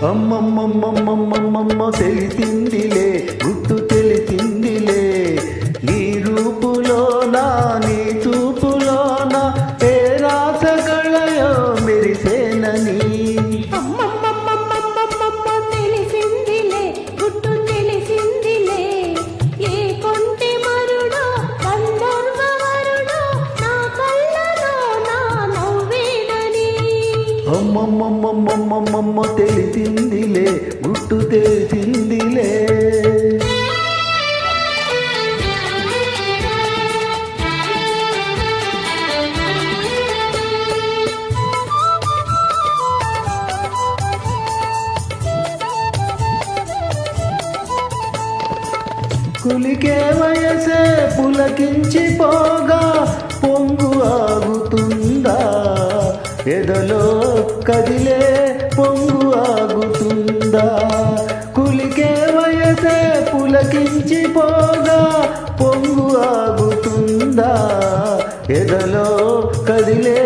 అమ్మమ్మమ్మమ్మమ్మమ్మ తెలిసిందిలే గుట్టు తెలిసిందిలే నీ రూపులోనా నీ చూపులోనా ఏ రాసగళయో మెరిసేనని తెలిసిందిలే గుట్టు తెలిసిందిలే ఏ కొంటి మరుడో గంధర్వ వరుడో నా కళ్ళలో నా నవ్వేనని అమ్మమ్మమ్మమ్మమ్మమ్మ తెలిసిందిలే గుట్టు తెలిసిందిలే కులికే వయసే పులకించిపోగా పొంగు ఆగుతుందా ఎదలో కదిలే పొంగు ఆగుతుందా కులికే వయసే పులకించిపోగా పొంగు ఆగుతుందా ఎదలో కదిలే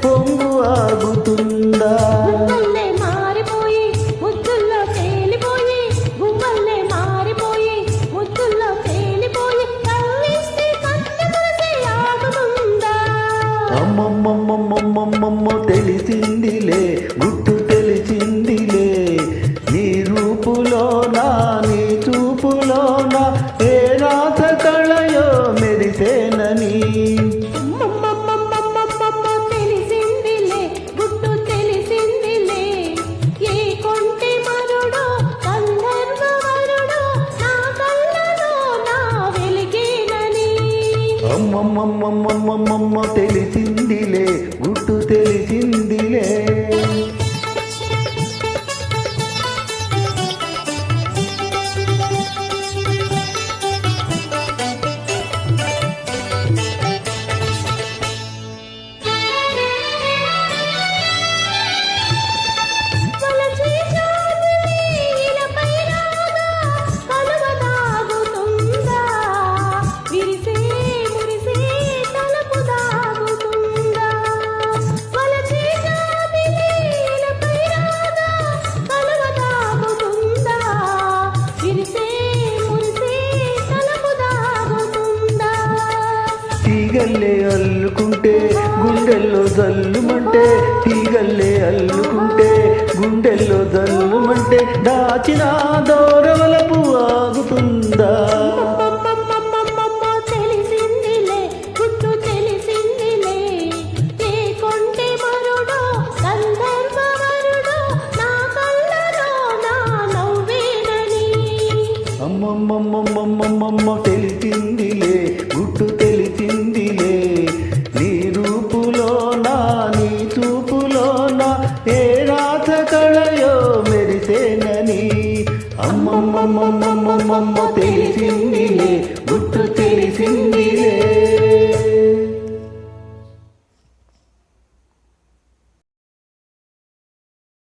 పొంగు ఆగుతుందా గువ్వల్లే మారిపోయి ముద్దుల్లో తేలిపోయి గువ్వల్లే మారిపోయి ముద్దుల్లో తేలిపోయి కవ్విస్తే కన్ను మూసి ఆగుతుందా అమ్మమ్మమ్మమ్మమ్మమ్మ తెలిసిందిలే గుట్టు తెలిసిందిలే నీ రూపులోనా నీ చూపులోనా ఏ రాత కళయో మెరిసేనని తెలిసిందిలే గుట్టు తెలిసిందిలే ఏ కొంటి మరుడో గంధర్వ వరుడో నా కళ్ళలో నా వెలిగేనని అమ్మమ్మమ్మమ్మమ్మమ్మ తెలిసిందిలే గుట్టు తెలిసిందిలే వలచి జాబిలి ఇలపై రాగా కలువ దాగుతుందా విరిసే మురిసే తలపు దాగుతుందా వలచి జాబిలి ఇలపై రాగా కలువ దాగుతుందా విరిసే మురిసే తలపు దాగుతుందా తీగల్లే అల్లుకుంటే గుండెల్లో జల్లుమంటే తీగల్లే అల్లుకుంటే గుండెల్లో జల్లుమంటే దాచిన దూరవలపు ఆగుతుందా తెలిసిందిలే గుట్టు తెలిసిందిలే ఏ కొంటి మరుడో గంధర్వ వరుడో నా కళ్ళలో నా నవ్వేనని అమ్మమ్మమ్మమ్మమ్మమ్మ తెలిసిందిలే గుట్టు తెలిసిందిలే నీ రూపులోనా నీ చూపులోనా ఏ రాత కళయో మెరిసేనని అమ్మమ్మమ్మమ్మమ్మమ్మ తెలిసిందిలే గుట్టు తెలిసింది